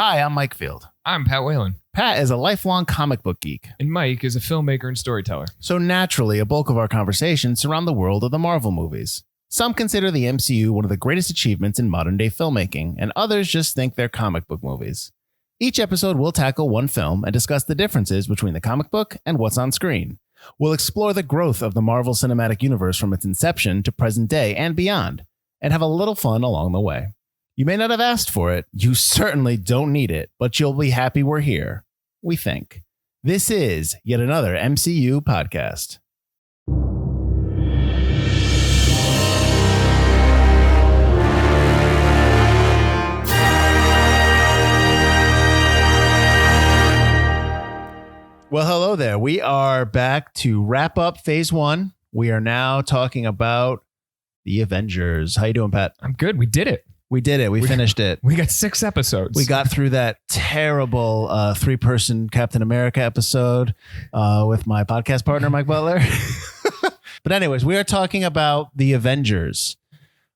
Hi, I'm Mike Field. I'm Pat Whalen. Pat is a lifelong comic book geek. And Mike is a filmmaker and storyteller. So naturally, a bulk of our conversations surround the world of the Marvel movies. Some consider the MCU one of the greatest achievements in modern-day filmmaking, and others just think they're comic book movies. Each episode will tackle one film and discuss the differences between the comic book and what's on screen. We'll explore the growth of the Marvel Cinematic Universe from its inception to present day and beyond, and have a little fun along the way. You may not have asked for it, you certainly don't need it, but you'll be happy we're here. We think. This is yet another MCU podcast. Well, hello there. We are back to wrap up phase one. We are now talking about the Avengers. How you doing, Pat? I'm good. We did it. We did it. We finished it. We got 6 episodes. We got through that terrible 3-person Captain America episode with my podcast partner, Mike Butler. But anyways, we are talking about the Avengers.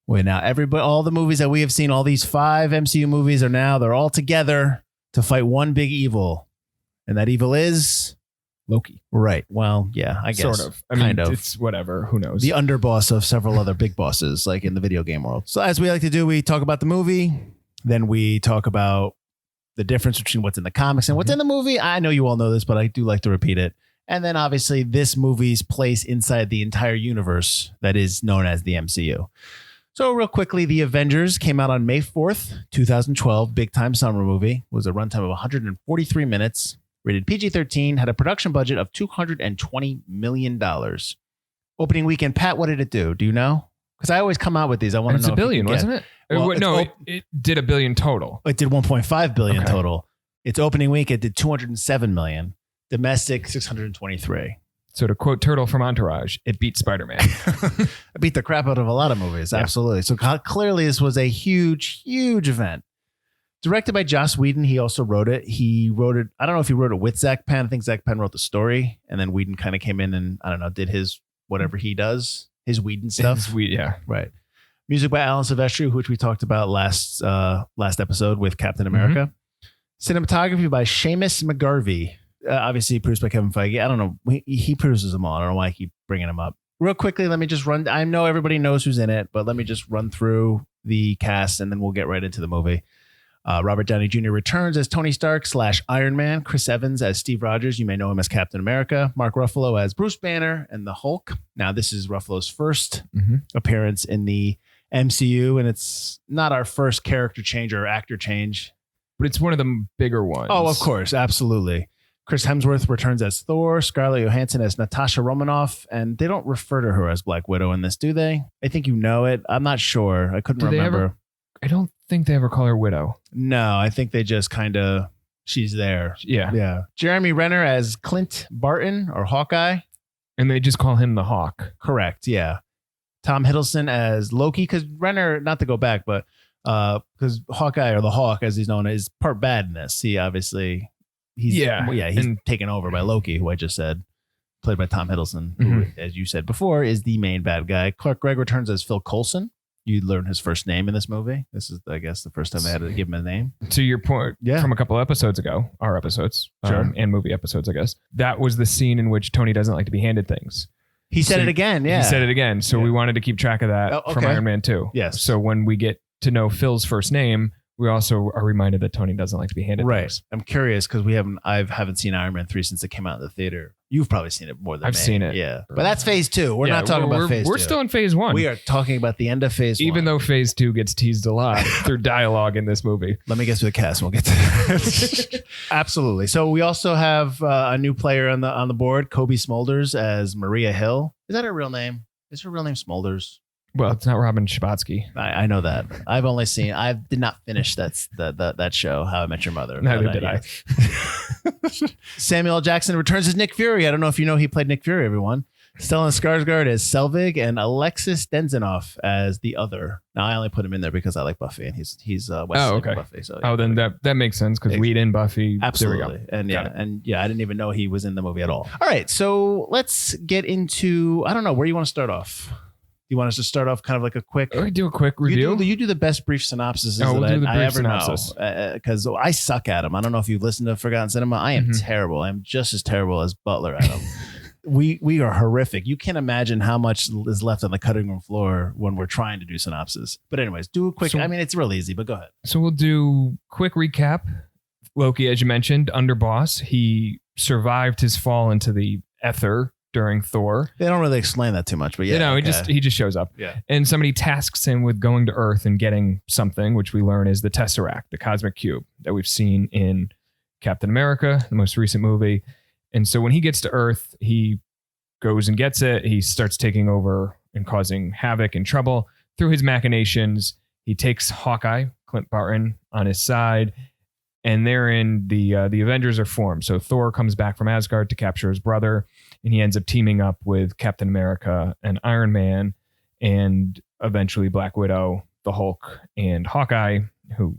Now all the movies that we have seen, all these 5 MCU movies they're all together to fight one big evil. And that evil is Loki. Right. Well, yeah, I guess. Sort of. I mean, it's whatever. Who knows? The underboss of several other big bosses, like in the video game world. So as we like to do, we talk about the movie. Then we talk about the difference between what's in the comics and what's in the movie. I know you all know this, but I do like to repeat it. And then obviously this movie's place inside the entire universe that is known as the MCU. So real quickly, The Avengers came out on May 4th, 2012. Big time summer movie. It was a runtime of 143 minutes. Rated PG-13, had a production budget of $220 million. Opening weekend, Pat, what did it do? Do you know? Because I always come out with these. I want to know. It's $1 billion, wasn't it? Well, no, it did $1 billion total. It did $1.5 billion total. Its opening week, it did $207 million. Domestic, $623. So to quote Turtle from Entourage, it beat Spider-Man. It beat the crap out of a lot of movies. Yeah. Absolutely. So clearly this was a huge, huge event. Directed by Joss Whedon. He also wrote it. I don't know if he wrote it with Zach Penn. I think Zach Penn wrote the story. And then Whedon kind of came in and, I don't know, did his whatever he does. His Whedon stuff. Yeah. Right. Music by Alan Silvestri, which we talked about last episode with Captain America. Cinematography by Seamus McGarvey. Obviously produced by Kevin Feige. I don't know. He produces them all. I don't know why I keep bringing them up. Real quickly, let me just run. I know everybody knows who's in it, but let me just run through the cast and then we'll get right into the movie. Robert Downey Jr. returns as Tony Stark / Iron Man. Chris Evans as Steve Rogers. You may know him as Captain America. Mark Ruffalo as Bruce Banner and the Hulk. Now, this is Ruffalo's first appearance in the MCU, and it's not our first character change or actor change. But it's one of the bigger ones. Oh, of course. Absolutely. Chris Hemsworth returns as Thor. Scarlett Johansson as Natasha Romanoff. And they don't refer to her as Black Widow in this, do they? I think you know it. I'm not sure. I couldn't remember. I don't think they ever call her Widow. No, I think they just kind of, she's there. Yeah. Jeremy Renner as Clint Barton or Hawkeye. And they just call him the Hawk. Correct, yeah. Tom Hiddleston as Loki, because Renner, not to go back, but because Hawkeye or the Hawk, as he's known, is part bad in this. He obviously, he's taken over by Loki, who I just said, played by Tom Hiddleston, who, as you said before, is the main bad guy. Clark Gregg returns as Phil Coulson. You learn his first name in this movie. This is, I guess, the first time I had to give him a name. To your point from a couple episodes ago, our episodes, and movie episodes, I guess, that was the scene in which Tony doesn't like to be handed things. He said it again, yeah. He said it again. So we wanted to keep track of that from Iron Man 2. Yes. So when we get to know Phil's first name, we also are reminded that Tony doesn't like to be handed things. I'm curious because I haven't seen Iron Man 3 since it came out in the theater. You've probably seen it more than I've seen it. Yeah. But that's phase 2. We're not talking about phase 2. We're still in phase 1. We are talking about the end of phase 1. Even though phase 2 gets teased a lot through dialogue in this movie. Let me get to the cast. We'll get to that. Absolutely. So we also have a new player on the board, Kobe Smulders as Maria Hill. Is that her real name? Is her real name Smulders? Well, it's not Robin Schabotsky. I know that. I've only seen. I did not finish that show, How I Met Your Mother. Neither did I. Samuel L. Jackson returns as Nick Fury. I don't know if you know he played Nick Fury. Everyone. Stellan Skarsgård as Selvig and Alexis Denzinoff as the Other. Now I only put him in there because I like Buffy and he's Wesley Buffy. So then that makes sense because Weed in Buffy. Absolutely. There we go. And I didn't even know he was in the movie at all. All right, so let's get into. I don't know where you want to start off. You want us to start off kind of like a quick... Or do a quick review? You do the best brief synopsis we'll do the I brief ever synopsis. know. Because I suck at them. I don't know if you've listened to Forgotten Cinema. I am terrible. I'm just as terrible as Butler at them. We are horrific. You can't imagine how much is left on the cutting room floor when we're trying to do synopsis. But anyways, do a quick... I mean, it's real easy, but go ahead. So we'll do quick recap. Loki, as you mentioned, underboss. He survived his fall into the ether during Thor. They don't really explain that too much, but yeah. He just shows up. Yeah. And somebody tasks him with going to Earth and getting something, which we learn is the Tesseract, the cosmic cube that we've seen in Captain America, the most recent movie. And so when he gets to Earth, he goes and gets it. He starts taking over and causing havoc and trouble. Through his machinations, he takes Hawkeye, Clint Barton, on his side. And therein, the Avengers are formed. So Thor comes back from Asgard to capture his brother, and he ends up teaming up with Captain America and Iron Man, and eventually Black Widow, the Hulk, and Hawkeye, who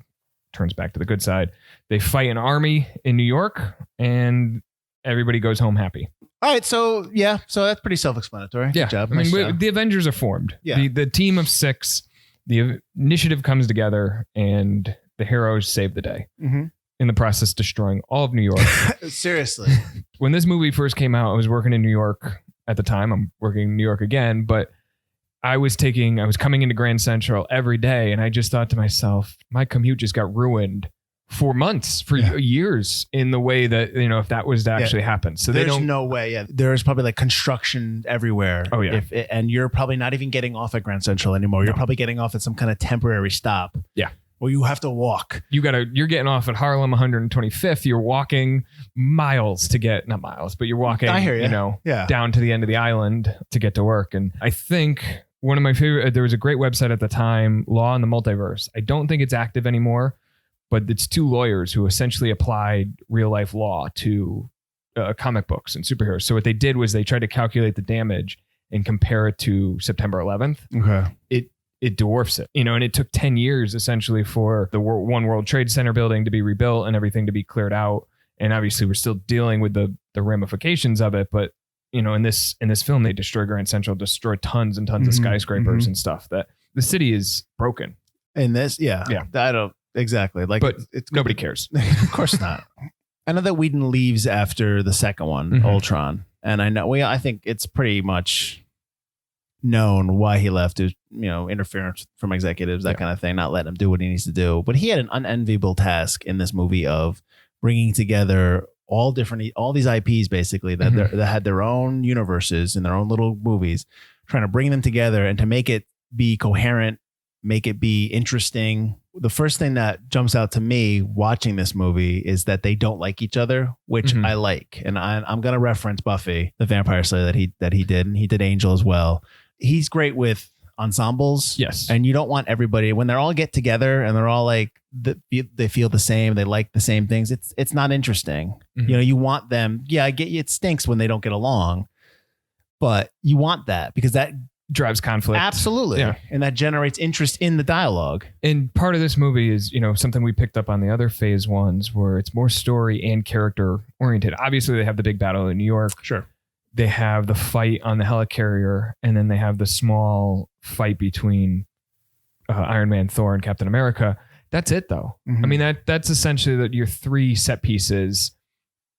turns back to the good side. They fight an army in New York, and everybody goes home happy. All right, so that's pretty self-explanatory. Yeah, Good job. I mean, the Avengers are formed. Yeah. The team of 6, the initiative comes together, and the heroes save the day. Mm-hmm. In the process, destroying all of New York. Seriously. When this movie first came out, I was working in New York at the time. I'm working in New York again, but I was coming into Grand Central every day, and I just thought to myself, my commute just got ruined for months, for years, in the way that, if that was to actually happen. So there's no way. Yeah. There's probably like construction everywhere. Oh yeah. And you're probably not even getting off at Grand Central anymore. You're probably getting off at some kind of temporary stop. Yeah. Or you have to walk. You're getting off at Harlem 125th. You're walking miles to get, not miles, but you're walking, I hear you. Down to the end of the island to get to work. And I think one of my favorite, there was a great website at the time, Law in the Multiverse. I don't think it's active anymore, but it's 2 lawyers who essentially applied real life law to comic books and superheroes. So what they did was they tried to calculate the damage and compare it to September 11th. Okay. It dwarfs it, and it took 10 years essentially for the One World Trade Center building to be rebuilt and everything to be cleared out. And obviously we're still dealing with the ramifications of it. But, in this film, they destroy Grand Central, destroy tons and tons of skyscrapers and stuff. That the city is broken. In this, yeah. I don't exactly like, but it's nobody cares. Of course not. I know that Whedon leaves after the second one, Ultron, and I think it's pretty much known why he left. Is interference from executives, that kind of thing, not letting him do what he needs to do. But he had an unenviable task in this movie of bringing together all these IPs basically that that had their own universes and their own little movies, trying to bring them together and to make it be coherent, make it be interesting. The first thing that jumps out to me watching this movie is that they don't like each other, which I like. And I'm going to reference Buffy, the Vampire Slayer that he did, and he did Angel as well. He's great with ensembles. Yes. And you don't want everybody, when they're all get together and they're all like, they feel the same, they like the same things. It's not interesting. You want them. Yeah, I get you. It stinks when they don't get along, but you want that because that drives conflict. Absolutely. Yeah. And that generates interest in the dialogue. And part of this movie is, something we picked up on the other phase ones where it's more story and character oriented. Obviously they have the big battle in New York. Sure. They have the fight on the helicarrier, and then they have the small fight between Iron Man, Thor, and Captain America. That's it, though. I mean, that's essentially your 3 set pieces,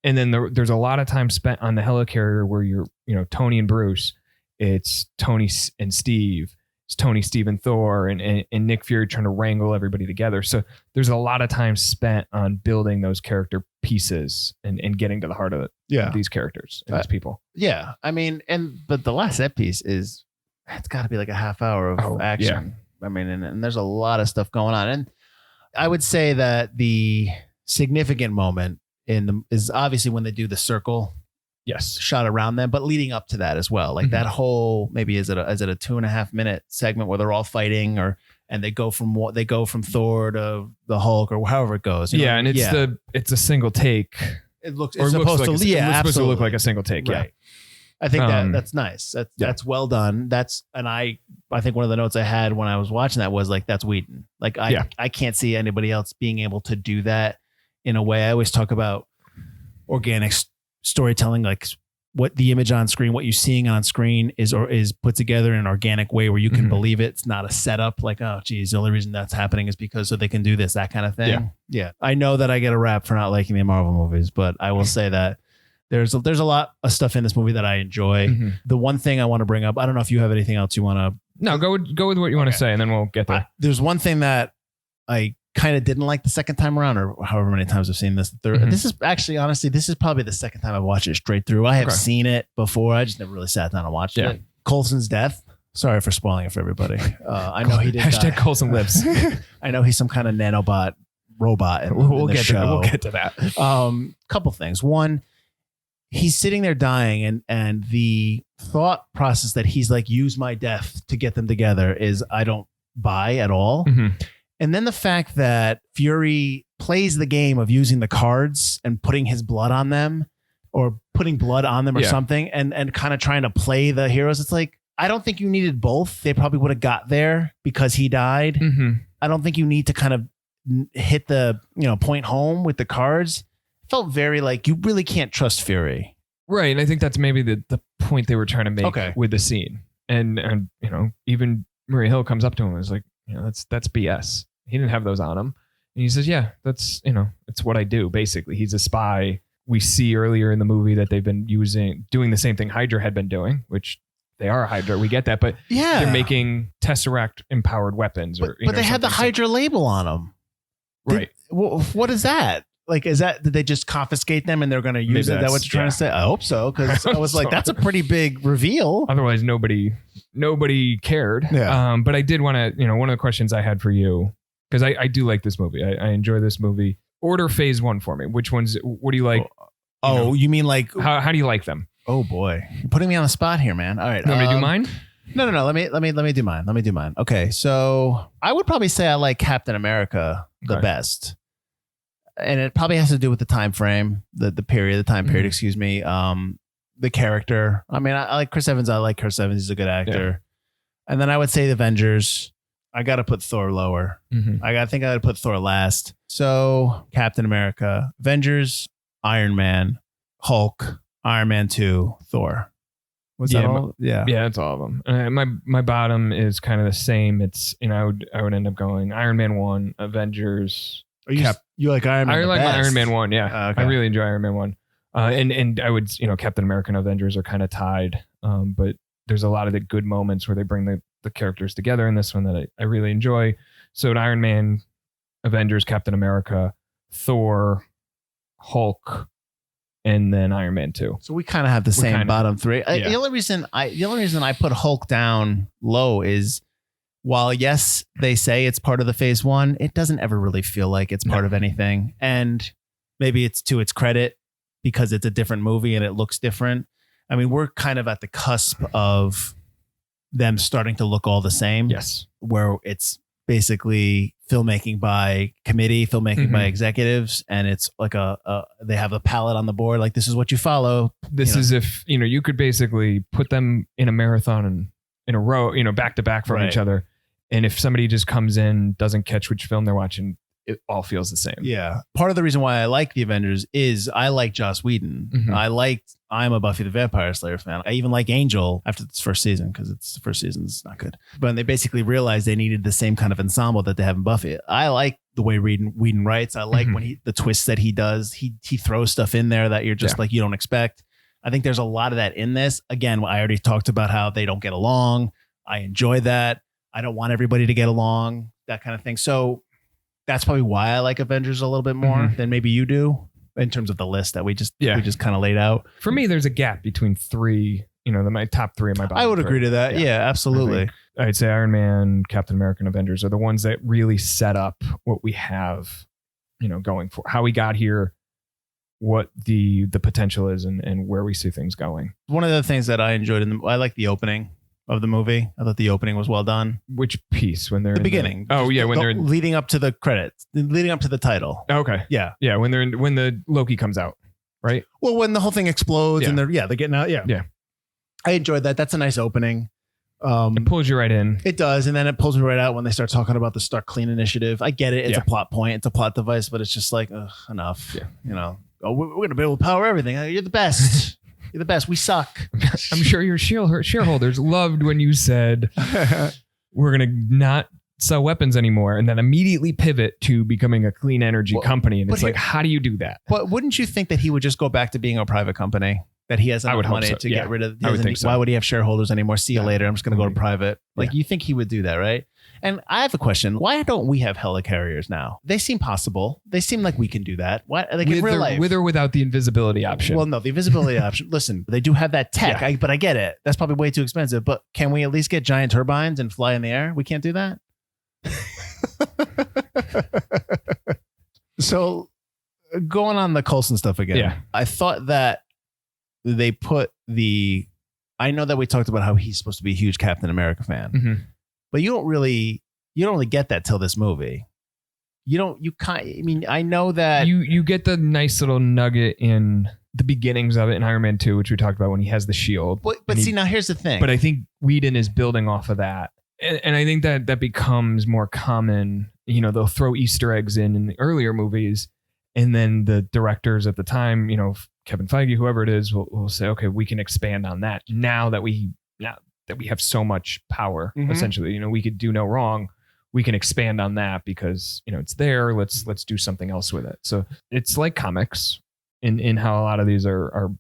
and then there's a lot of time spent on the helicarrier where you're, Tony and Bruce. It's Tony and Steve. It's Tony, Steve, and Thor, and Nick Fury trying to wrangle everybody together. So there's a lot of time spent on building those character pieces and getting to the heart of it. Yeah. These characters and these people. Yeah. I mean, but the last set piece it's got to be like a half hour of action. Yeah. I mean, and there's a lot of stuff going on. And I would say that the significant moment is obviously when they do the circle. Yes. Shot around them, but leading up to that as well. Like that whole, maybe is it a 2.5 minute segment where they're all fighting and they go from Thor to the Hulk or however it goes. And it's a single take. It's supposed to look like a single take. Right. Yeah. I think that's nice. That's well done. I think one of the notes I had when I was watching that was like, that's Whedon. Like I can't see anybody else being able to do that in a way. I always talk about organic storytelling, like what the image on screen, what you're seeing on screen is put together in an organic way where you can believe it. It's not a setup like, oh, geez, the only reason that's happening is because so they can do this, that kind of thing. Yeah. I know that I get a rap for not liking the Marvel movies, but I will say that there's a lot of stuff in this movie that I enjoy. The one thing I want to bring up, I don't know if you have anything else you want to. No, go with what you want to say, and then we'll get there. There's one thing that I kind of didn't like the second time around, or however many times I've seen this. This is actually, honestly, this is probably the second time I've watched it straight through. I have seen it before. I just never really sat down and watched it. Coulson's death. Sorry for spoiling it for everybody. I know he did. Hashtag Coulson lives. I know he's some kind of nanobot robot. We'll get to that. Couple things. One, he's sitting there dying, and the thought process that he's like, use my death to get them together is I don't buy at all. And then the fact that Fury plays the game of using the cards and putting his blood on them or putting blood on them or something and kind of trying to play the heroes. It's like, I don't think you needed both. They probably would have got there because he died. I don't think you need to kind of hit the, point home with the cards. It felt very like you really can't trust Fury. Right. And I think that's maybe the point they were trying to make with the scene. And even Maria Hill comes up to him and is like, that's BS. He didn't have those on him. And he says, yeah, that's, it's what I do. Basically, he's a spy. We see earlier in the movie that they've been doing the same thing Hydra had been doing, which they are Hydra. We get that. But they're making Tesseract empowered weapons. But they had the Hydra label on them. Right. What is that? Like, did they just confiscate them and they're going to use it? Is that what you're trying to say? I hope so. Because I was like, that's a pretty big reveal. Otherwise, nobody cared. Yeah. But I did want to, one of the questions I had for you, because I do like this movie. I enjoy this movie. Order phase one for me. What do you like? You mean like, how do you like them? Oh boy. You're putting me on the spot here, man. All right. You want me to do mine? No. Let me do mine. Okay. So I would probably say I like Captain America the best. And it probably has to do with the time frame, the time period, excuse me. The character. I mean, I like Chris Evans. He's a good actor. Yeah. And then I would say the Avengers. I got to put Thor lower. I think I would put Thor last. So Captain America, Avengers, Iron Man, Hulk, Iron Man 2, Thor. Was that all? Yeah, it's all of them. My bottom is kind of the same. It's I would end up going Iron Man 1, Avengers. You like Iron Man? I like Iron Man 1. Yeah, okay. I really enjoy Iron Man 1. And I would Captain America and Avengers are kind of tied. But there's a lot of the good moments where they bring the characters together in this one that I really enjoy. So at Iron Man, Avengers, Captain America, Thor, Hulk, and then Iron Man 2. So we kind of have the same bottom three. Yeah. The only reason I put Hulk down low is, while yes, they say it's part of the phase one, it doesn't ever really feel like it's part of anything. And maybe it's to its credit because it's a different movie and it looks different. I mean, we're kind of at the cusp of them starting to look all the same. Yes. Where it's basically filmmaking by committee, filmmaking by executives. And it's like they have a palette on the board. Like, this is what you follow. This is if, you could basically put them in a marathon and in a row, back to back from each other. And if somebody just comes in, doesn't catch which film they're watching, it all feels the same. Yeah. Part of the reason why I like the Avengers is I like Joss Whedon. I'm a Buffy the Vampire Slayer fan. I even like Angel after its first season because the first season's not good. But they basically realized they needed the same kind of ensemble that they have in Buffy. I like the way Whedon writes. I like when the twists that he does. He throws stuff in there that you're just like, you don't expect. I think there's a lot of that in this. Again, I already talked about how they don't get along. I enjoy that. I don't want everybody to get along, that kind of thing. So that's probably why I like Avengers a little bit more than maybe you do in terms of the list that we just kind of laid out. For me, there's a gap between three, my top three and my bottom. I would agree to that. Yeah, absolutely. I'd say Iron Man, Captain America, and Avengers are the ones that really set up what we have, going for how we got here, what the potential is and where we see things going. One of the things that I enjoyed I like the opening of the movie. I thought the opening was well done. Which piece? When they're the beginning? When they're leading up to the credits, leading up to the title. Okay. Yeah. When the Loki comes out, right? Well, when the whole thing explodes and they're getting out. Yeah. Yeah. I enjoyed that. That's a nice opening. It pulls you right in. It does. And then it pulls me right out when they start talking about the Start Clean initiative. I get it. It's a plot point. It's a plot device, but it's just like, enough. Yeah. We're going to be able to power everything. You're the best. You're the best. We suck. I'm sure your shareholders loved when you said we're going to not sell weapons anymore and then immediately pivot to becoming a clean energy company. And it's like, how do you do that? But wouldn't you think that he would just go back to being a private company? That he has enough money to get rid of. I would think so. Why would he have shareholders anymore? See you later. I'm just going to go to private. Like you think he would do that, right? And I have a question. Why don't we have helicarriers now? They seem possible. They seem like we can do that. Why? Like in real life. With or without the invisibility option? Well, no, the invisibility option. Listen, they do have that tech, but I get it. That's probably way too expensive. But can we at least get giant turbines and fly in the air? We can't do that. So going on the Coulson stuff again, I thought that they put I know that we talked about how he's supposed to be a huge Captain America fan, but you don't really get that till this movie. I know that you get the nice little nugget in the beginnings of it in Iron Man 2, which we talked about when he has the shield. But see, now here's the thing. But I think Whedon is building off of that. And I think that becomes more common. They'll throw Easter eggs in the earlier movies. And then the directors at the time, Kevin Feige, whoever it is, will say, okay, we can expand on that now that we have so much power, essentially. We could do no wrong. We can expand on that because, it's there. Let's do something else with it. So it's like comics in how a lot of these are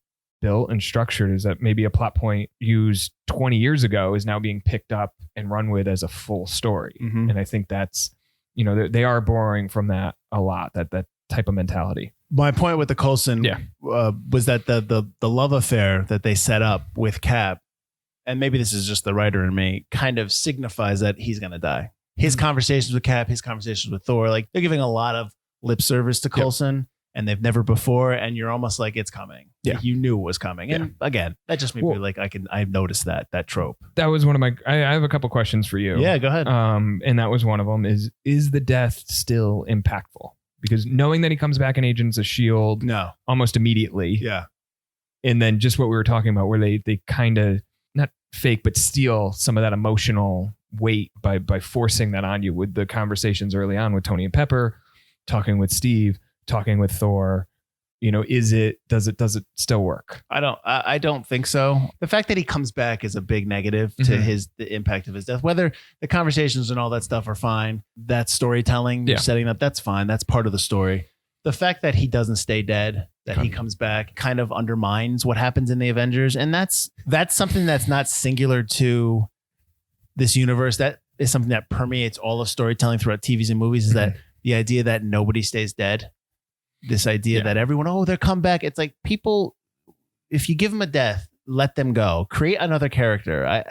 built and structured, is that maybe a plot point used 20 years ago is now being picked up and run with as a full story. And I think that's, they are borrowing from that a lot, that type of mentality. My point with the Coulson was that the love affair that they set up with Cap, and maybe this is just the writer in me, kind of signifies that he's going to die. His conversations with Cap, his conversations with Thor, like they're giving a lot of lip service to Coulson, and they've never before, and you're almost like it's coming. Like you knew it was coming. And again, that just made me like I've noticed that trope. That was one of my. I have a couple questions for you. Yeah, go ahead. And that was one of them. Is the death still impactful? Because knowing that he comes back in Agents of S.H.I.E.L.D. almost immediately. Yeah. And then just what we were talking about, where they kind of not fake, but steal some of that emotional weight by forcing that on you with the conversations early on with Tony and Pepper, talking with Steve, talking with Thor. Does it still work? I don't think so. The fact that he comes back is a big negative to the impact of his death. Whether the conversations and all that stuff are fine, that's storytelling, setting up, that's fine. That's part of the story. The fact that he doesn't stay dead, that he comes back, kind of undermines what happens in the Avengers. And that's something that's not singular to this universe. That is something that permeates all of storytelling throughout TVs and movies, is that the idea that nobody stays dead. This idea that everyone, they'll come back. It's like people, if you give them a death, let them go. Create another character.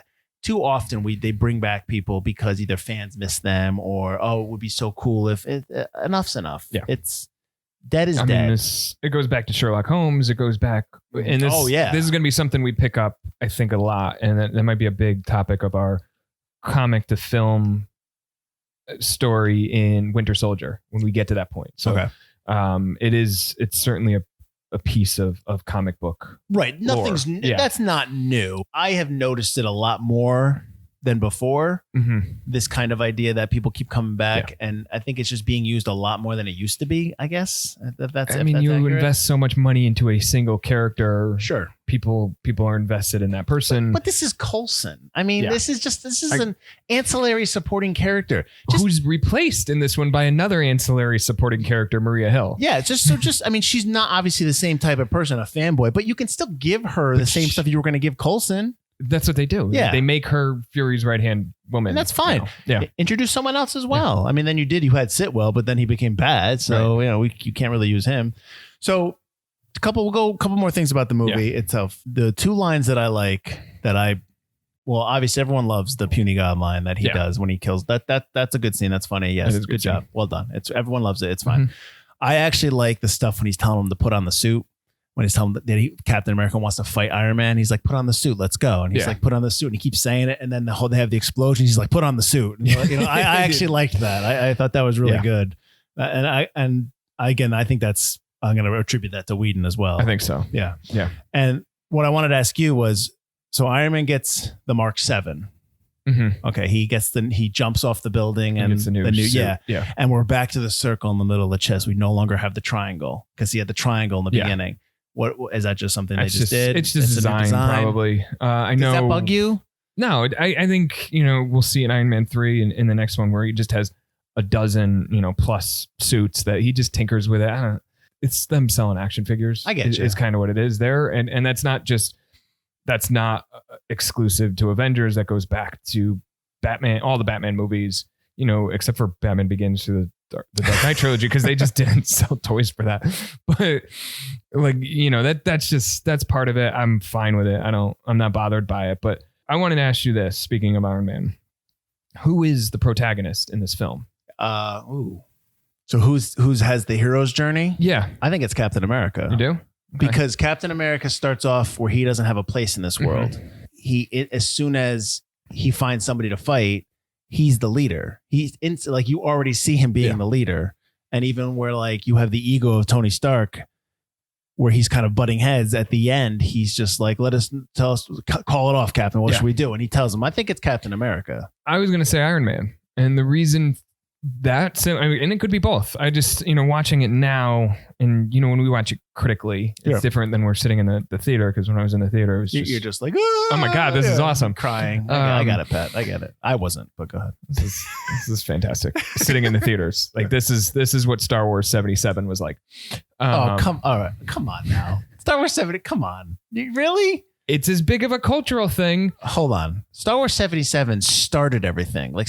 Too often they bring back people because either fans miss them or, it would be so cool if enough's enough. Yeah. It's dead is dead. It goes back to Sherlock Holmes. It goes back. And this is going to be something we pick up, I think, a lot. And that might be a big topic of our comic to film story in Winter Soldier when we get to that point. So, it's certainly a piece of comic book. Right. Nothing's that's not new. I have noticed it a lot more than before. This kind of idea that people keep coming back, and I think it's just being used a lot more than it used to be, I guess. That's you accurate. Invest so much money into a single character. Sure. People are invested in that person. But this is Coulson. This is an ancillary supporting character. Who's replaced in this one by another ancillary supporting character, Maria Hill. Yeah, she's not obviously the same type of person, a fanboy, but you can still give her the same stuff you were going to give Coulson. That's what they do. Yeah. They make her Fury's right-hand woman. And that's fine. Yeah. Introduce someone else as well. Yeah. Then you had Sitwell, but then he became bad. So, you can't really use him. So we'll go a couple more things about the movie itself. The two lines that I like obviously everyone loves the puny god line that he does when he kills that's a good scene. That's funny. Yes. Good job. Well done. Everyone loves it. It's fine. I actually like the stuff when he's telling him to put on the suit. When he's telling him that Captain America wants to fight Iron Man, he's like, put on the suit, let's go. And he's like, put on the suit. And he keeps saying it. And then they have the explosion. He's like, put on the suit. And I actually liked that. I thought that was really good. I think I'm going to attribute that to Whedon as well. I think so. Yeah. Yeah. And what I wanted to ask you was, so Iron Man gets the Mark 7. Okay. He jumps off the building and the new suit. Yeah. And we're back to the circle in the middle of the chest. We no longer have the triangle because he had the triangle in the beginning. What is that? Just something they It's just did? It's just a new design, probably. I know. Does that bug you? No, I think, we'll see in Iron Man 3 and in the next one where he just has a dozen, plus suits that he just tinkers with it. I don't know. It's them selling action figures. I get you. It's kind of what it is there. And that's not exclusive to Avengers. That goes back to Batman, all the Batman movies, except for Batman Begins through the Dark Knight trilogy, because they just didn't sell toys for that. But that's part of it. I'm fine with it. I'm not bothered by it. But I wanted to ask you this, speaking of Iron Man, who is the protagonist in this film? So who's has the hero's journey? Yeah. I think it's Captain America. You do? Okay. Because Captain America starts off where he doesn't have a place in this world. As soon as he finds somebody to fight, he's the leader. He's like, you already see him being the leader. And even where like you have the ego of Tony Stark, where he's kind of butting heads at the end, he's just like, tell us, call it off, Captain. What should we do? And he tells him, I think it's Captain America. I was going to say Iron Man. And the reason and it could be both. I just, watching it now, and when we watch it critically, it's different than we're sitting in the theater. Because when I was in the theater, it was just, you're just like, oh my God, this is awesome. Crying. I got it, Pat. I get it. I wasn't, but go ahead. This is fantastic. Sitting in the theaters, like this is what Star Wars 77 was like. All right, come on now. Star Wars 70. Come on, really? It's as big of a cultural thing. Hold on. Star Wars 77 started everything. Like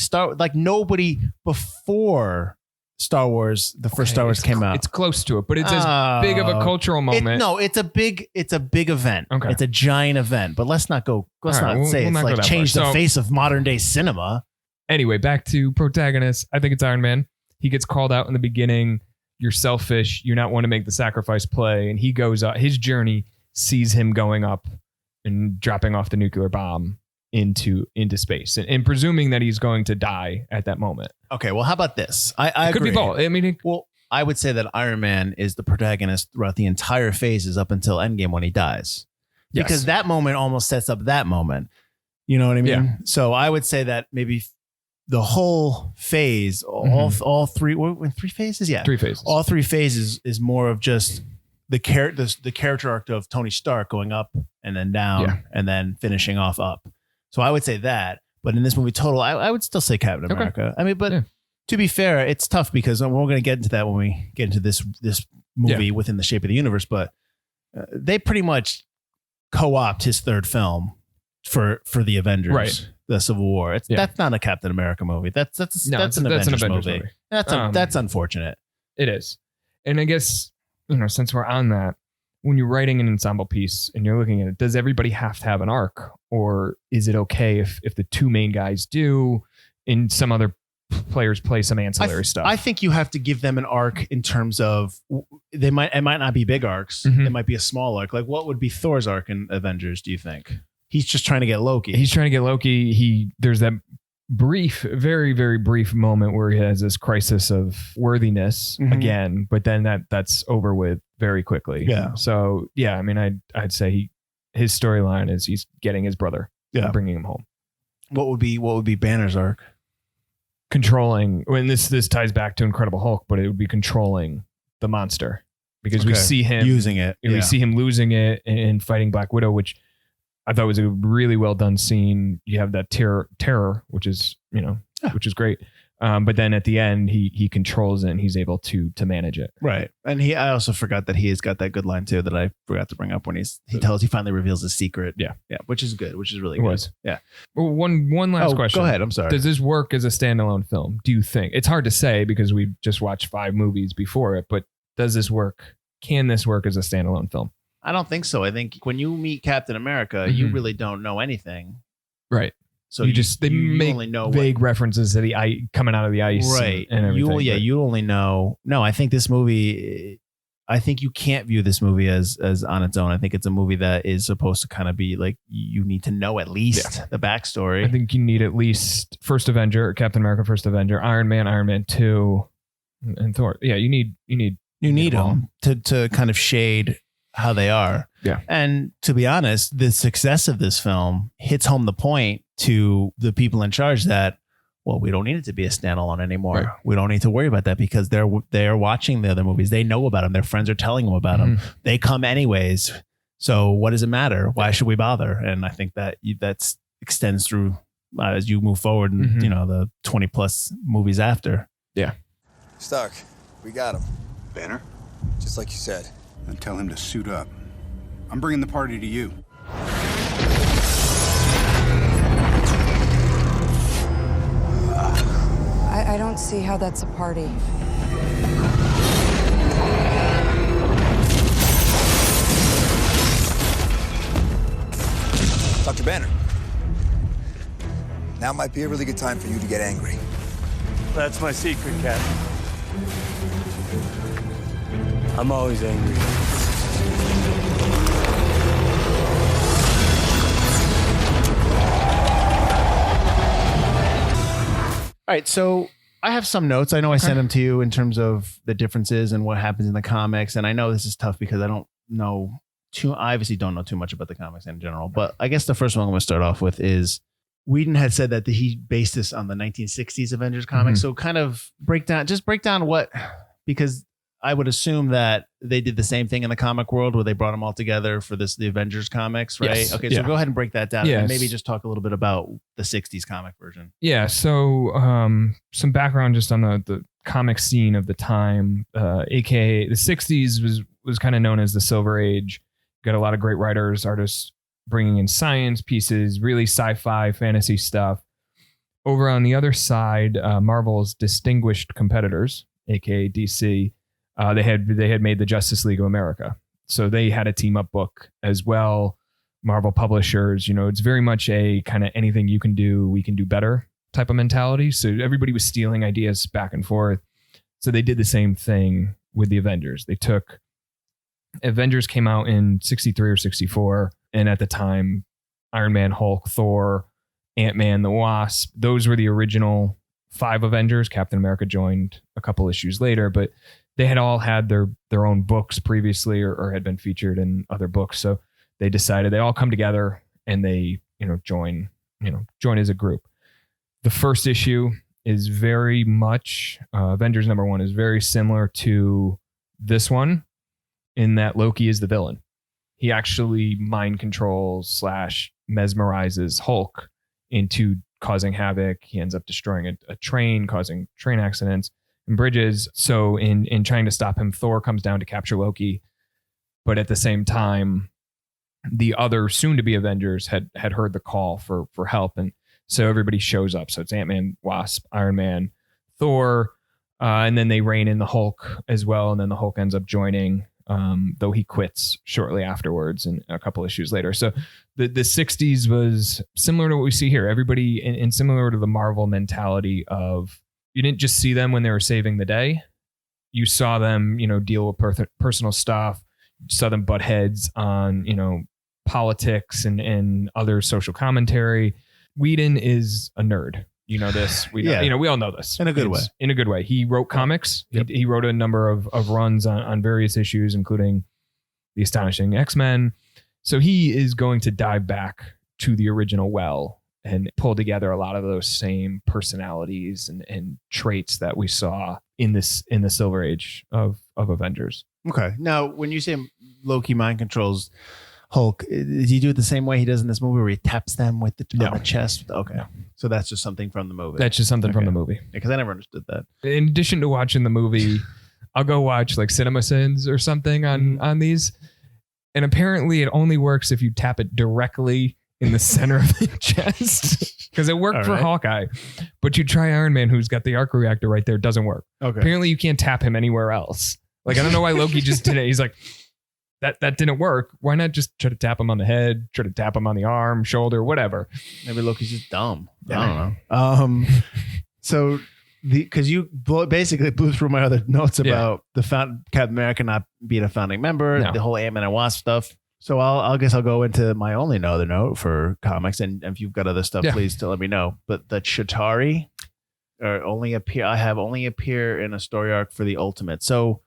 nobody before Star Wars, the first Star Wars came out. It's close to it, but it's as big of a cultural moment. It's a big event. Okay. It's a giant event, but let's not say it's like changed the face of modern day cinema. Anyway, back to protagonist. I think it's Iron Man. He gets called out in the beginning. You're selfish. You're not want to make the sacrifice play. And he goes up. His journey sees him going up and dropping off the nuclear bomb into space, and presuming that he's going to die at that moment. Okay, well, how about this? I could agree. be both. I mean, I would say that Iron Man is the protagonist throughout the entire phases up until Endgame when he dies, because that moment almost sets up that moment. You know what I mean? Yeah. So I would say that maybe the whole phase, all three phases, 3 phases, all 3 phases is more of just the character arc of Tony Stark going up and then down and then finishing off up. So I would say that, but in this movie total, I would still say Captain America. I mean, but to be fair, it's tough because we're going to get into that when we get into this movie within the shape of the universe, but they pretty much co-opt his third film for the Avengers, the Civil War. That's not a Captain America movie. That's an Avengers movie. That's unfortunate. It is. And I guess, since we're on that, when you're writing an ensemble piece and you're looking at it, does everybody have to have an arc, or is it okay if the 2 main guys do and some other players play some ancillary stuff? I think you have to give them an arc in terms of it might not be big arcs. It might be a small arc. Like, what would be Thor's arc in Avengers, do you think? He's just trying to get Loki. There's that very, very brief moment where he has this crisis of worthiness again, but then that's over with very quickly. Yeah. So I mean, I'd say his storyline is he's getting his brother, and bringing him home. What would be Banner's arc? Controlling. When this ties back to Incredible Hulk, but it would be controlling the monster, because we see him using it. We see him losing it and fighting Black Widow, which I thought was a really well done scene. You have that terror, which is, which is great. But then at the end, he controls it and he's able to manage it. Right. And I also forgot that he has got that good line too, that I forgot to bring up when he finally reveals his secret. Yeah. Yeah. Which is good, which is really good. Yeah. Well, one last question. Go ahead. I'm sorry. Does this work as a standalone film? Do you think? It's hard to say because we just watched 5 movies before it, but does this work? Can this work as a standalone film? I don't think so. I think when you meet Captain America, you really don't know anything. Right. So they make only know vague references to the ice coming out of the ice. Right. And everything. You only know. No, I think this movie, I think you can't view this movie as on its own. I think it's a movie that is supposed to kind of be like, you need to know at least the backstory. I think you need at least First Avenger, Captain America, First Avenger, Iron Man 2, and Thor. Yeah, you need them to kind of shade how they are. Yeah. And to be honest, the success of this film hits home the point to the people in charge that well, we don't need it to be a standalone anymore. Right. We don't need to worry about that because they're watching the other movies. They know about them. Their friends are telling them about them. They come anyways. So what does it matter? Why should we bother? And I think that that's extends through as you move forward and the 20 plus movies after. Yeah. Stark, we got him. Banner? Just like you said. Then tell him to suit up. I'm bringing the party to you. I don't see how that's a party. Dr. Banner. Now might be a really good time for you to get angry. That's my secret, Cap. I'm always angry. All right, so I have some notes. I know I sent them to you in terms of the differences and what happens in the comics. And I know this is tough because I obviously don't know too much about the comics in general. But I guess the first one I'm going to start off with is Whedon had said that he based this on the 1960s Avengers comics. So kind of break down what, because I would assume that they did the same thing in the comic world where they brought them all together for the Avengers comics, right? Yes. Okay, so go ahead and break that down. Yes. And maybe just talk a little bit about the 60s comic version. Yeah. So some background just on the comic scene of the time, aka the 60s was kind of known as the Silver Age. Got a lot of great writers, artists bringing in science pieces, really sci-fi, fantasy stuff. Over on the other side, Marvel's distinguished competitors, aka DC, they had made the Justice League of America, so they had a team up book as well. Marvel publishers, it's very much a kind of anything you can do, we can do better type of mentality. So everybody was stealing ideas back and forth. So they did the same thing with the Avengers. Avengers came out in 63 or 64. And at the time, Iron Man, Hulk, Thor, Ant-Man, the Wasp, those were the original 5 Avengers. Captain America joined a couple issues later, but they had all had their own books previously or had been featured in other books. So they decided they all come together and they, join as a group. The first issue is very much, Avengers #1 is very similar to this one in that Loki is the villain. He actually mind controls / mesmerizes Hulk into causing havoc. He ends up destroying a train, causing train accidents and bridges. So in trying to stop him, Thor comes down to capture Loki. But at the same time, the other soon-to-be Avengers had heard the call for help. And so everybody shows up. So it's Ant-Man, Wasp, Iron Man, Thor, and then they rein in the Hulk as well. And then the Hulk ends up joining, though he quits shortly afterwards and a couple issues later. So the 60s was similar to what we see here. Everybody in similar to the Marvel mentality of, you didn't just see them when they were saving the day. You saw them, deal with personal stuff. You saw them butt heads on, politics and other social commentary. Whedon is a nerd. You know this. We all know this. In a good way. In a good way. He wrote comics. Yep. He wrote a number of runs on various issues, including The Astonishing X-Men. So he is going to dive back to the original well and pull together a lot of those same personalities and traits that we saw in the Silver Age of Avengers. Okay. Now, when you say Loki mind controls Hulk, does he do it the same way he does in this movie where he taps them with on the chest? Okay. No. So that's just something from the movie. That's just something from the movie. Because I never understood that. In addition to watching the movie, I'll go watch like Cinema Sins or something on these. And apparently it only works if you tap it directly in the center of the chest. Because it worked for Hawkeye. But you try Iron Man, who's got the arc reactor right there, doesn't work. Okay. Apparently you can't tap him anywhere else. Like, I don't know why Loki just did it. He's like, that didn't work. Why not just try to tap him on the head, try to tap him on the arm, shoulder, whatever. Maybe Loki's just dumb. Yeah. I don't know. So because you basically blew through my other notes about the Captain America not being a founding member, the whole Ant-Man and Wasp stuff. So I guess I'll go into my only other note for comics, and if you've got other stuff, please let me know. But the Chitauri only appear in a story arc for the Ultimate. So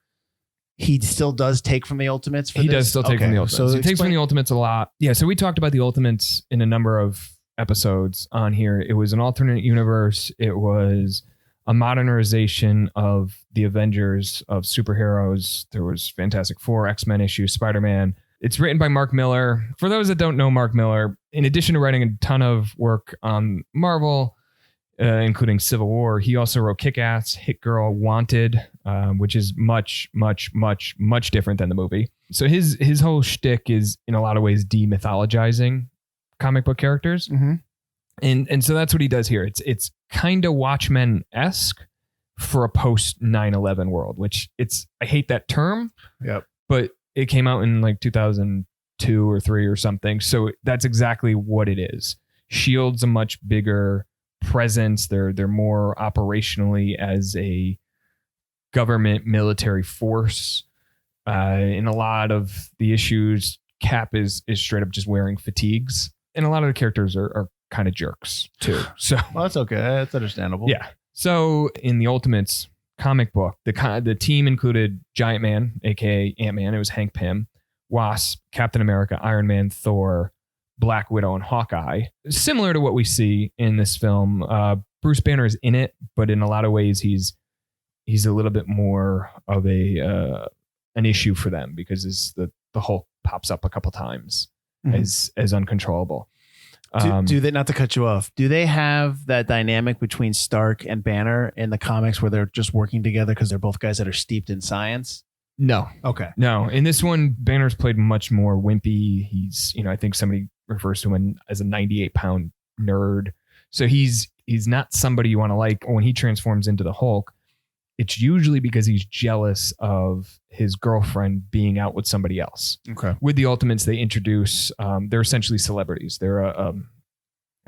he still does take from the Ultimates. He does still take from the Ultimates. So he takes from the Ultimates a lot. Yeah. So we talked about the Ultimates in a number of episodes on here. It was an alternate universe. It was a modernization of the Avengers, of superheroes. There was Fantastic Four, X-Men issues, Spider-Man. It's written by Mark Miller. For those that don't know Mark Miller, in addition to writing a ton of work on Marvel, including Civil War, he also wrote Kick-Ass, Hit Girl, Wanted, which is much, much, much, much different than the movie. So his whole shtick is in a lot of ways demythologizing comic book characters. Mm-hmm. And so that's what he does here. It's kind of Watchmen-esque for a post 9/11 world, which I hate that term. Yep. But it came out in like 2002 or 3 or something. So that's exactly what it is. SHIELD's a much bigger presence. They're more operationally as a government military force. In a lot of the issues, Cap is straight up just wearing fatigues. And a lot of the characters are kind of jerks too. So Well, that's okay. That's understandable. yeah. So in the Ultimates comic book, the team included Giant Man, aka Ant-Man. It was Hank Pym, Wasp, Captain America, Iron Man, Thor, Black Widow, and Hawkeye. Similar to what we see in this film. Bruce Banner is in it, but in a lot of ways he's a little bit more of an issue for them because the Hulk pops up a couple times as uncontrollable. Do they, not to cut you off, do they have that dynamic between Stark and Banner in the comics where they're just working together because they're both guys that are steeped in science? No. Okay. No. In this one, Banner's played much more wimpy. He's, I think somebody refers to him as a 98-pound nerd. So he's not somebody you want to like. When he transforms into the Hulk, it's usually because he's jealous of his girlfriend being out with somebody else. Okay. With the Ultimates, they introduce, they're essentially celebrities. They're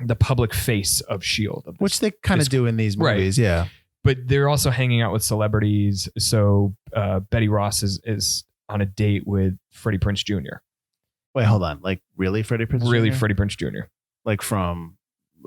the public face of S.H.I.E.L.D. Which they kind of do in these movies. Right. Yeah. But they're also hanging out with celebrities. So Betty Ross is on a date with Freddie Prinze Jr. Wait, hold on. Like, really, Freddie Prinze Jr.? Really, Freddie Prinze Jr. Like from,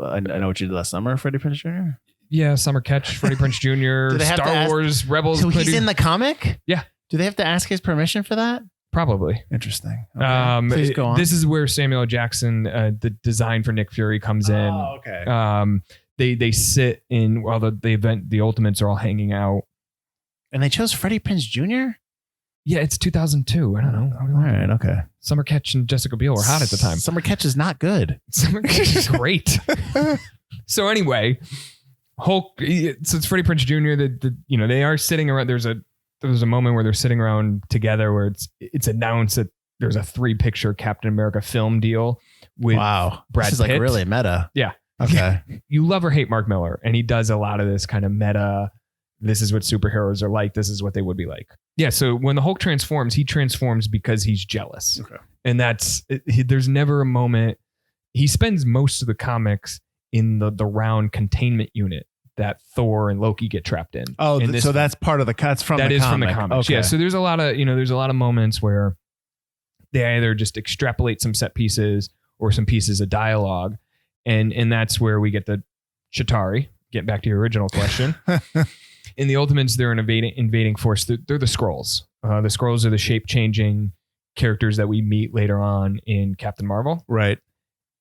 I Know What You Did Last Summer, Freddie Prinze Jr.? Yeah, Summer Catch, Freddie Prinze Jr., Star Wars, Rebels. So he's in the comic? Yeah. Do they have to ask his permission for that? Probably. Interesting. Okay. Please go on. This is where Samuel L. Jackson, the design for Nick Fury, comes in. Oh, okay. They sit in while the Ultimates are all hanging out. And they chose Freddie Prinze Jr.? Yeah, it's 2002. I don't know. All right. Okay. Summer Catch and Jessica Biel were hot at the time. Summer Catch is not good. Summer Catch is great. So anyway, Hulk. So it's Freddie Prinze Jr. They are sitting around. There's a moment where they're sitting around together where it's announced that there's a 3-picture Captain America film deal with Brad This is Pitt. like really meta. Yeah. Okay. You love or hate Mark Miller, and he does a lot of this kind of meta. This is what superheroes are like. This is what they would be like. Yeah. So when the Hulk transforms, he transforms because he's jealous. Okay. And there's never a moment. He spends most of the comics in the round containment unit that Thor and Loki get trapped in. Oh, so that's part of the cuts from the comic. That is from the comics. Okay. Yeah. So there's a lot of moments where they either just extrapolate some set pieces or some pieces of dialogue. And that's where we get the Chitauri. Getting back to your original question. In the Ultimates, they're an invading force. They're the Skrulls. The Skrulls are the shape-changing characters that we meet later on in Captain Marvel. Right.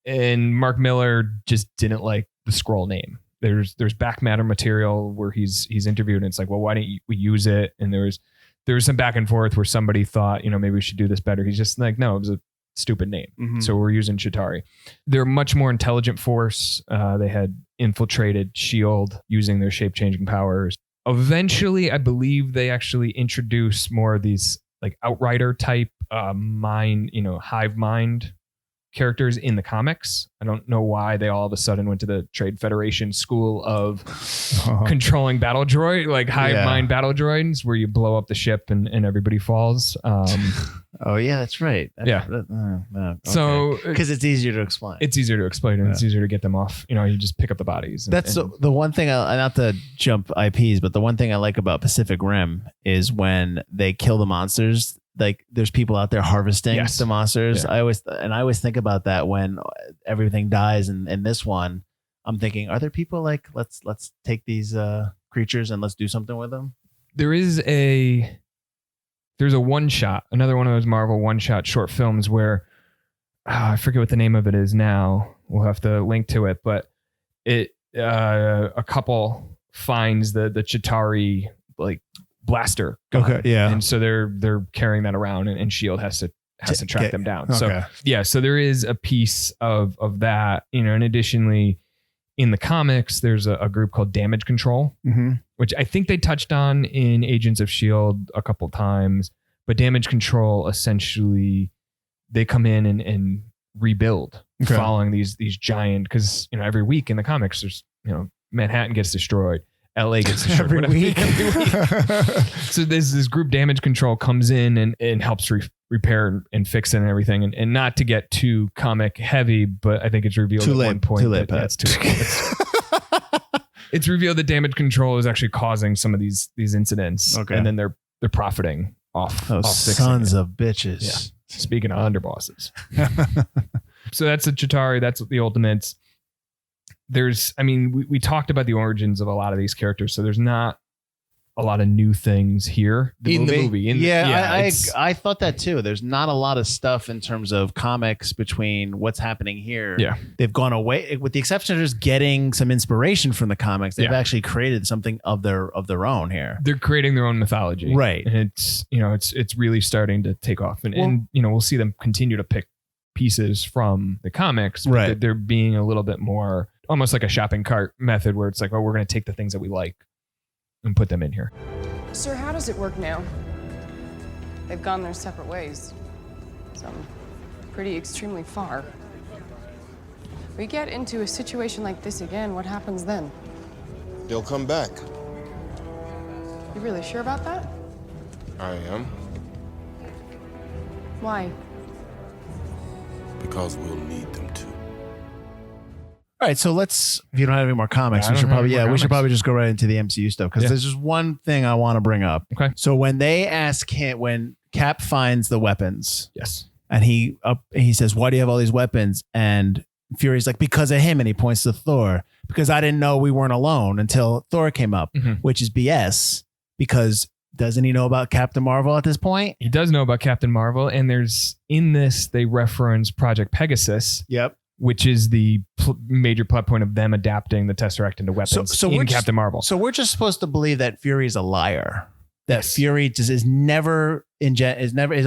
And Mark Miller just didn't like the Skrull name. There's back matter material where he's interviewed, and it's like, well, why didn't we use it? And there was some back and forth where somebody thought, maybe we should do this better. He's just like, no, it was a stupid name. Mm-hmm. So we're using Chitauri. They're a much more intelligent force. They had infiltrated S.H.I.E.L.D. using their shape-changing powers. Eventually, I believe they actually introduce more of these like Outrider type mind, hive mind characters in the comics. I don't know why they all of a sudden went to the Trade Federation school of controlling battle droid, like hive mind battle droids, where you blow up the ship and everybody falls. Oh yeah, that's right. Okay. So because it's easier to explain. It's easier to explain, and it's easier to get them off. You just pick up the bodies. That's the one thing. Not to jump IPs, but the one thing I like about Pacific Rim is when they kill the monsters. Like there's people out there harvesting the monsters. Yeah. I always think about that when everything dies. And in this one, I'm thinking, are there people like let's take these creatures and let's do something with them? There's a one shot, another one of those Marvel one shot short films where I forget what the name of it is now. We'll have to link to it, but a couple finds the Chitauri like blaster gun. Okay, yeah. And so they're carrying that around, and S.H.I.E.L.D. has to track them down. Okay. So there is a piece of that, and additionally in the comics, there's a group called Damage Control, which I think they touched on in Agents of S.H.I.E.L.D. a couple times, but Damage Control, essentially they come in and rebuild following these giant, because every week in the comics there's Manhattan gets destroyed, LA gets destroyed every week. So there's this group, Damage Control, comes in and helps repair and fix it and everything, and not to get too comic heavy, but I think it's revealed at one point that's too late. It's revealed that Damage Control is actually causing some of these incidents, and then they're profiting off those sons of bitches. Yeah. Speaking of underbosses. So that's the Chitauri, that's the Ultimates. We talked about the origins of a lot of these characters, so there's not a lot of new things here in the movie. I thought that too. There's not a lot of stuff in terms of comics between what's happening here. Yeah. They've gone away, with the exception of just getting some inspiration from the comics. They've actually created something of their own here. They're creating their own mythology. Right. And it's really starting to take off. And we'll see them continue to pick pieces from the comics, but right. They're being a little bit more almost like a shopping cart method, where it's like, we're going to take the things that we like and put them in here. Sir, how does it work now? They've gone their separate ways. Some pretty extremely far. We get into a situation like this again, what happens then? They'll come back. You really sure about that? I am. Why? Because we'll need them to. All right, so let's, if you don't have any more comics, we should probably just go right into the MCU stuff, because there's just one thing I want to bring up. Okay. So when they ask him, when Cap finds the weapons, yes, and he says, "Why do you have all these weapons?" And Fury's like, "Because of him," and he points to Thor, "Because I didn't know we weren't alone until Thor came up," which is BS, because doesn't he know about Captain Marvel at this point? He does know about Captain Marvel, and they reference Project Pegasus. Yep. Which is the major plot point of them adapting the Tesseract into weapons in Captain Marvel. So we're just supposed to believe that Fury's a liar. That Fury just is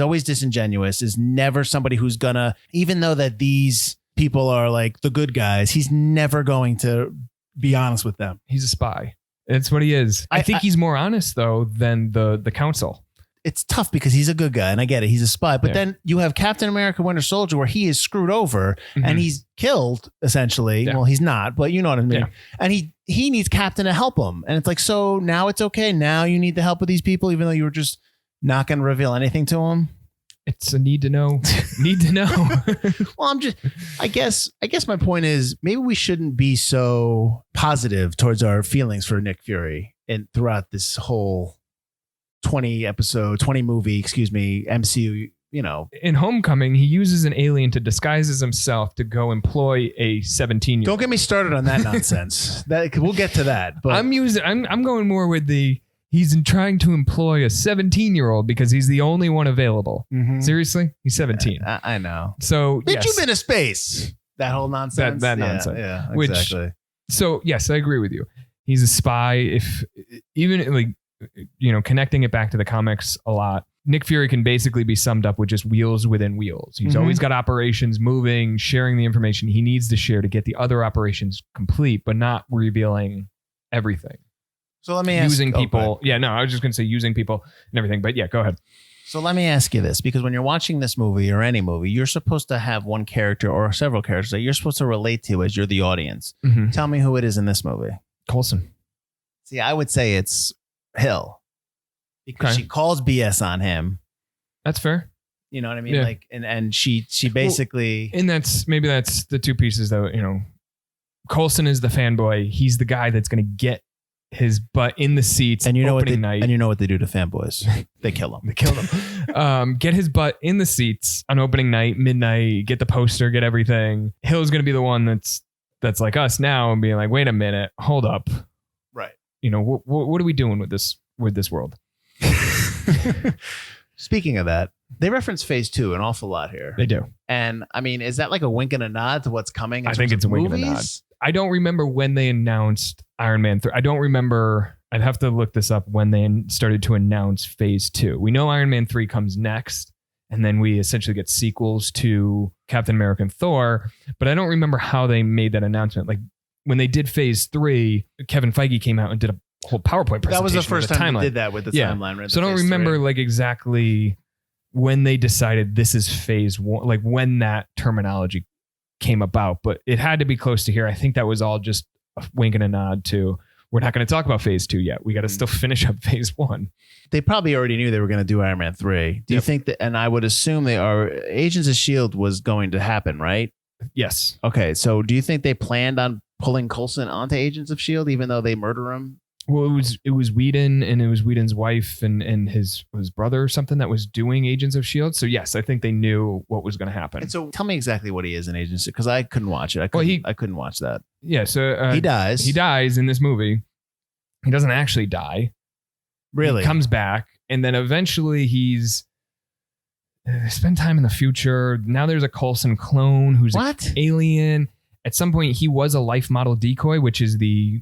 always disingenuous, is never somebody who's gonna, even though that these people are like the good guys, he's never going to be honest with them. He's a spy. It's what he is. I think he's more honest though than the council. It's tough because he's a good guy, and I get it. He's a spy. But then you have Captain America Winter Soldier, where he is screwed over and he's killed, essentially. Yeah. Well, he's not, but you know what I mean. Yeah. And he needs Captain to help him. And it's like, so now it's okay. Now you need the help of these people, even though you were just not going to reveal anything to him. It's a need to know. Need to know. Well, I guess my point is, maybe we shouldn't be so positive towards our feelings for Nick Fury and throughout this whole 20 movie, MCU, In Homecoming, he uses an alien to disguise as himself to go employ a 17-year-old. Don't get me started on that nonsense. We'll get to that. But I'm going more with he's trying to employ a 17-year-old because he's the only one available. Mm-hmm. Seriously? He's 17. I know. So, Bitch, you've been to space. That whole nonsense. That nonsense. Yeah, exactly. So, yes, I agree with you. He's a spy. Connecting it back to the comics a lot, Nick Fury can basically be summed up with just wheels within wheels. He's always got operations moving, sharing the information he needs to share to get the other operations complete, but not revealing everything. So let me ask, using people. I was just going to say using people and everything, but yeah, go ahead. So let me ask you this, because when you're watching this movie or any movie, you're supposed to have one character or several characters that you're supposed to relate to as you're the audience. Mm-hmm. Tell me who it is in this movie. Coulson. See, I would say it's Hill, because she calls BS on him. That's fair. You know what I mean? Yeah. Like, and she basically, and that's the two pieces though. Coulson is the fanboy. He's the guy that's going to get his butt in the seats. And you know what they do to fanboys? They kill him. They kill him. Get his butt in the seats on opening night, midnight. Get the poster. Get everything. Hill's going to be the one that's like us now and being like, wait a minute, hold up. Right. What are we doing with this world? Speaking of that, they reference Phase 2 an awful lot here. They do. And I mean, is that like a wink and a nod to what's coming? I think it's a wink and a nod. I don't remember when they announced Iron Man 3. I don't remember. I'd have to look this up when they started to announce Phase 2. We know Iron Man 3 comes next, and then we essentially get sequels to Captain America and Thor. But I don't remember how they made that announcement. Like when they did Phase 3, Kevin Feige came out and did a whole PowerPoint presentation. That was the first time timeline. they did that with the timeline. Right? So I don't remember like exactly when they decided this is Phase 1, like when that terminology came about, but it had to be close to here. I think that was all just a wink and a nod to, we're not going to talk about Phase 2 yet. We got to still finish up Phase 1. They probably already knew they were going to do Iron Man 3. Do you think that, and I would assume they are, Agents of S.H.I.E.L.D. was going to happen, right? Yes. Okay, so do you think they planned on pulling Coulson onto Agents of S.H.I.E.L.D. even though they murder him? Well, it was Whedon, and it was Whedon's wife and his brother or something that was doing Agents of S.H.I.E.L.D. So yes, I think they knew what was going to happen. And so tell me exactly what he is in Agents, because I couldn't watch it. I couldn't watch that. Yeah, so he dies. He dies in this movie. He doesn't actually die. Really? He comes back, and then eventually he's spend time in the future. Now there's a Coulson clone who's an alien. At some point, he was a life model decoy, which is the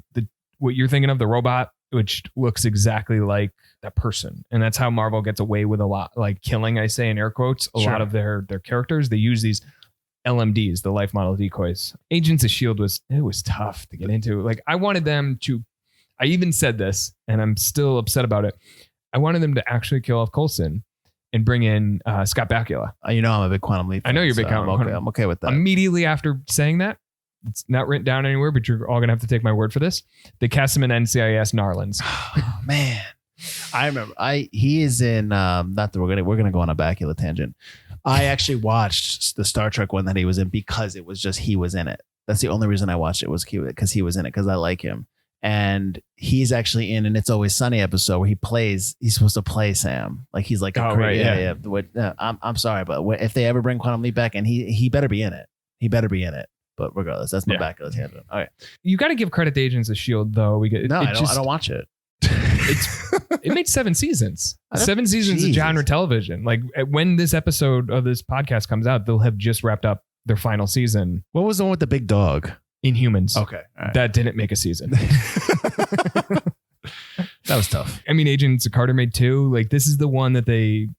what you're thinking of, the robot, which looks exactly like that person. And that's how Marvel gets away with a lot, like killing, I say in air quotes, a lot of their characters. They use these LMDs, the life model decoys. Agents of S.H.I.E.L.D. was tough to get into. Like I wanted them to, I even said this, and I'm still upset about it. I wanted them to actually kill off Coulson and bring in Scott Bakula. You know I'm a big Quantum Leap fan, I know you're a big Quantum Leap. I'm okay with that. Immediately after saying that, it's not written down anywhere, but you're all going to have to take my word for this. They cast him in NCIS Narlands. Oh, man. I remember he is in not that we're gonna go on a Bakula tangent. I actually watched the Star Trek one that he was in because it was just he was in it. That's the only reason I watched it, was because he was in it, because I like him. And he's actually in an It's Always Sunny episode where he's supposed to play Sam. Like he's like I'm sorry, but if they ever bring Quantum Leap back, and he better be in it. He better be in it. But regardless, that's my Bakula tangent. All right. You got to give credit to Agents of S.H.I.E.L.D. though. I don't watch it. It made 7 seasons. 7 seasons of genre television. Like when this episode of this podcast comes out, they'll have just wrapped up their final season. What was the one with the big dog? Inhumans. Okay. All right. That didn't make a season. That was tough. I mean, Agents of Carter made 2. Like this is the one that the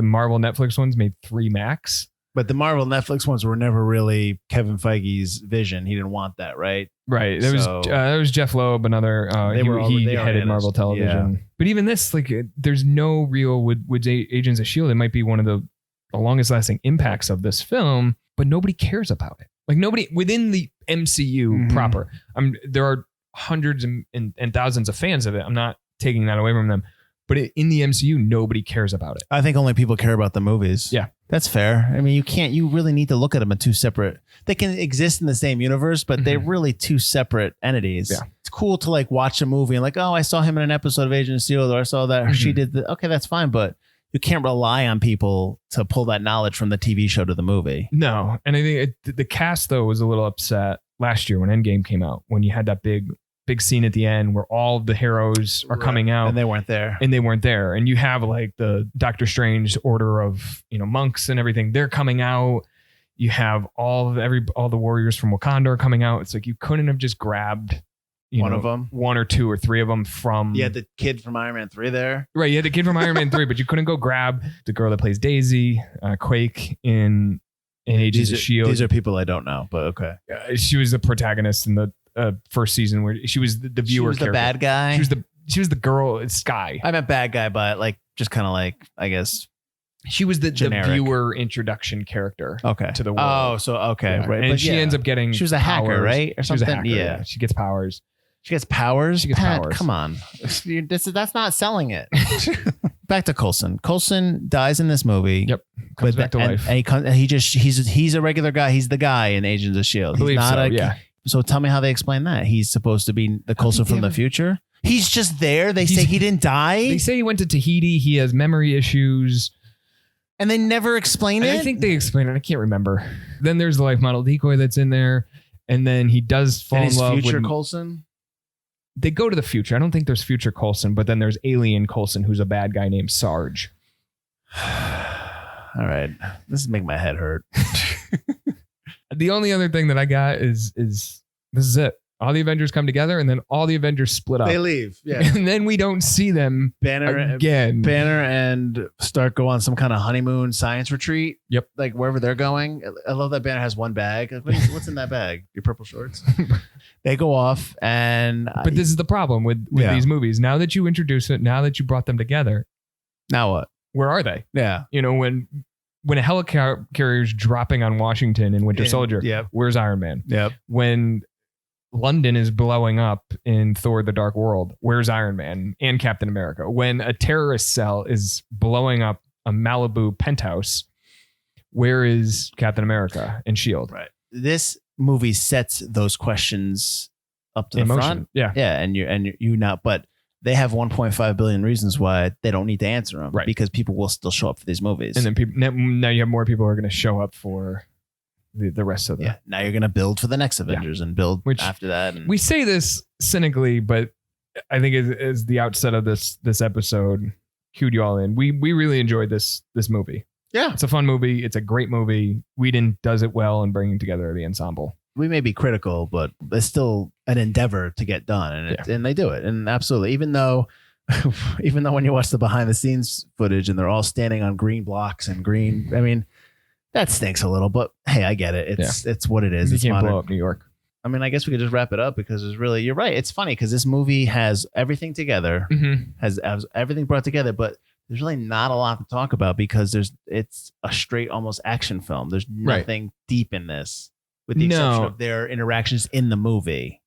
Marvel Netflix ones made 3 max. But the Marvel Netflix ones were never really Kevin Feige's vision. He didn't want that, right? Right. There was Jeff Loeb, another. He headed Marvel Television. Yeah. But even this, like, there's no real with Agents of S.H.I.E.L.D. It might be one of the longest lasting impacts of this film, but nobody cares about it. Like nobody within the MCU proper. There are hundreds and thousands of fans of it. I'm not taking that away from them. But in the MCU, nobody cares about it. I think only people care about the movies. Yeah. That's fair. I mean, you really need to look at them as two separate, they can exist in the same universe, but they're really two separate entities. Yeah. It's cool to like watch a movie and like, oh, I saw him in an episode of Agent of S.H.I.E.L.D. or I saw that she did okay, that's fine. But you can't rely on people to pull that knowledge from the TV show to the movie. No. And I think the cast, though, was a little upset last year when Endgame came out, when you had that big scene at the end where all the heroes are coming out and they weren't there. And you have like the Doctor Strange order of, monks and everything. They're coming out. You have all the warriors from Wakanda are coming out. It's like you couldn't have just grabbed one of them, 1 or 2 or 3 of them from. You had the kid from Iron Man 3 there. Right. You had the kid from Iron Man 3, but you couldn't go grab the girl that plays Daisy, Quake in Agents of S.H.I.E.L.D. These are people I don't know, but okay. She was the protagonist in the first season where she was the viewer. She was the bad guy. She was the girl. It's Sky. I meant bad guy, but like just kind of like, I guess she was the viewer introduction character. Okay. To the world. Oh, so okay, yeah. right. And she ends up getting. She was a powers. hacker, right, or something. She was a hacker, yeah. She gets powers. She gets powers. Pat, come on, that's not selling it. Back to Coulson. Coulson dies in this movie. Yep. Comes back to life. And he's a regular guy. He's the guy in Agents of S.H.I.E.L.D. He's not yeah. So tell me how they explain that. He's supposed to be the Coulson from the future. He's just there. They say he didn't die. They say he went to Tahiti. He has memory issues. And they never explain it? I think they explain it. I can't remember. Then there's the life model decoy that's in there. And then he does fall in love with future Coulson? They go to the future. I don't think there's future Coulson, but then there's alien Coulson, who's a bad guy named Sarge. All right. This is making my head hurt. The only other thing that I got is this is it. All the Avengers come together, and then all the Avengers split up. They leave. Yeah. And then we don't see them Banner again. Banner and Stark go on some kind of honeymoon science retreat. Yep. Like wherever they're going. I love that Banner has one bag. Like, what's in that bag? Your purple shorts. They go off and. But this is the problem with these movies. Now that you introduce it, now that you brought them together, now what? Where are they? Yeah. You know, when a helicarrier's dropping on Washington in Winter Soldier, yep. Where's Iron Man? Yep. When London is blowing up in Thor: The Dark World, where's Iron Man and Captain America? When a terrorist cell is blowing up a Malibu penthouse, where is Captain America and S.H.I.E.L.D.? Right. This movie sets those questions up to the front. Yeah. Yeah. And you not, but they have 1.5 billion reasons why they don't need to answer them. Right. Because people will still show up for these movies. And then people, now you have more people who are going to show up for the rest of the. Yeah. Now you're going to build for the next Avengers and build after that. And we say this cynically, but I think as the outset of this episode cued you all in, we really enjoyed this movie. Yeah. It's a fun movie. It's a great movie. Whedon does it well in bringing together the ensemble. We may be critical, but it's still an endeavor to get done, and they do it. And absolutely, even though when you watch the behind the scenes footage and they're all standing on green blocks and green, I mean, that stinks a little. But hey, I get it. It's what it is. You it's can't modern. blow up New York. I mean, I guess we could just wrap it up because it's really, you're right. It's funny because this movie has everything together, has everything brought together, but there's really not a lot to talk about because it's a straight almost action film. There's nothing deep in this. With the exception of their interactions in the movie.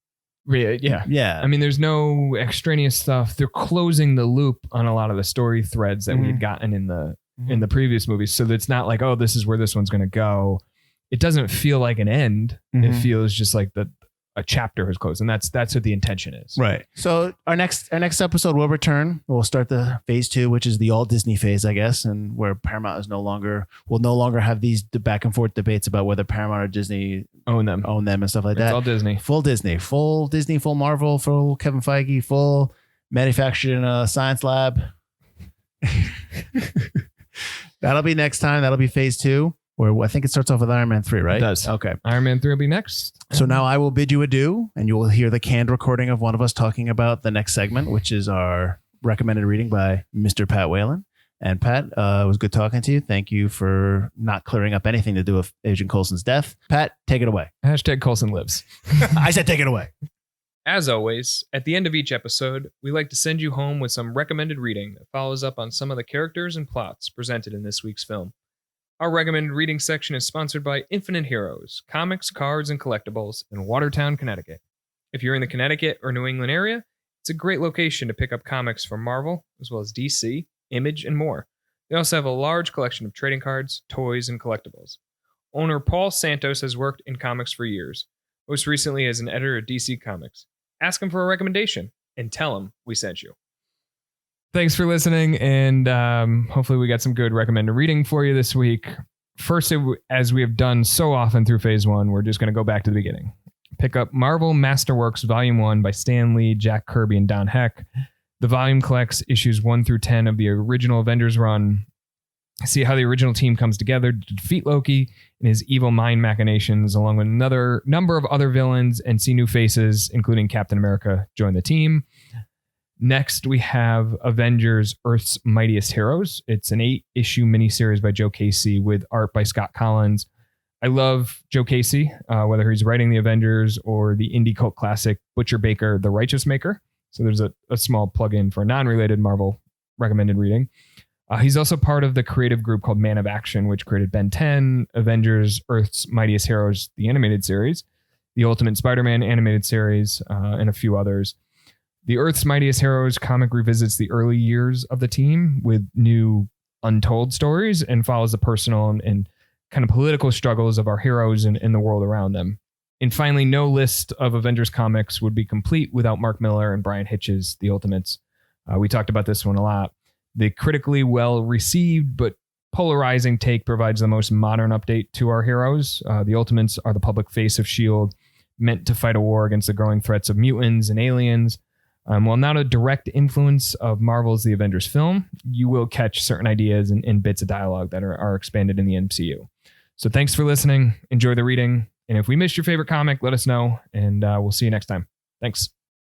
Yeah. I mean, there's no extraneous stuff. They're closing the loop on a lot of the story threads that we had gotten in the previous movies. So that it's not like, oh, this is where this one's going to go. It doesn't feel like an end. It feels just like a chapter has closed, and that's what the intention is. Right. So our next episode will return. We'll start the phase 2, which is the all Disney phase, I guess, and where Paramount will no longer have these back and forth debates about whether Paramount or Disney own them and stuff like that. It's all Disney. Full Disney, full Marvel, full Kevin Feige, full manufactured in a science lab. That'll be next time. That'll be phase 2. Where I think it starts off with Iron Man 3, right? It does. Okay. Iron Man 3 will be next. So now I will bid you adieu, and you will hear the canned recording of one of us talking about the next segment, which is our recommended reading by Mr. Pat Whalen. And Pat, it was good talking to you. Thank you for not clearing up anything to do with Agent Coulson's death. Pat, take it away. # Coulson lives. I said take it away. As always, at the end of each episode, we like to send you home with some recommended reading that follows up on some of the characters and plots presented in this week's film. Our recommended reading section is sponsored by Infinite Heroes, comics, cards, and collectibles in Watertown, Connecticut. If you're in the Connecticut or New England area, it's a great location to pick up comics from Marvel, as well as DC, Image, and more. They also have a large collection of trading cards, toys, and collectibles. Owner Paul Santos has worked in comics for years, most recently as an editor at DC Comics. Ask him for a recommendation and tell him we sent you. Thanks for listening, and hopefully we got some good recommended reading for you this week. First, as we have done so often through phase 1, we're just going to go back to the beginning. Pick up Marvel Masterworks Volume 1 by Stan Lee, Jack Kirby, and Don Heck. The volume collects issues 1 through 10 of the original Avengers run. See how the original team comes together to defeat Loki and his evil mind machinations, along with another number of other villains, and see new faces, including Captain America, join the team. Next, we have Avengers Earth's Mightiest Heroes. It's an 8-issue miniseries by Joe Casey with art by Scott Collins. I love Joe Casey, whether he's writing the Avengers or the indie cult classic Butcher Baker, The Righteous Maker. So there's a small plug-in for a non-related Marvel recommended reading. He's also part of the creative group called Man of Action, which created Ben 10, Avengers Earth's Mightiest Heroes, the animated series, the Ultimate Spider-Man animated series, and a few others. The Earth's Mightiest Heroes comic revisits the early years of the team with new untold stories and follows the personal and kind of political struggles of our heroes and the world around them. And finally, no list of Avengers comics would be complete without Mark Millar and Brian Hitch's The Ultimates. We talked about this one a lot. The critically well-received but polarizing take provides the most modern update to our heroes. The Ultimates are the public face of S.H.I.E.L.D., meant to fight a war against the growing threats of mutants and aliens. While not a direct influence of Marvel's The Avengers film, you will catch certain ideas and bits of dialogue that are expanded in the MCU. So thanks for listening. Enjoy the reading. And if we missed your favorite comic, let us know, and we'll see you next time. Thanks.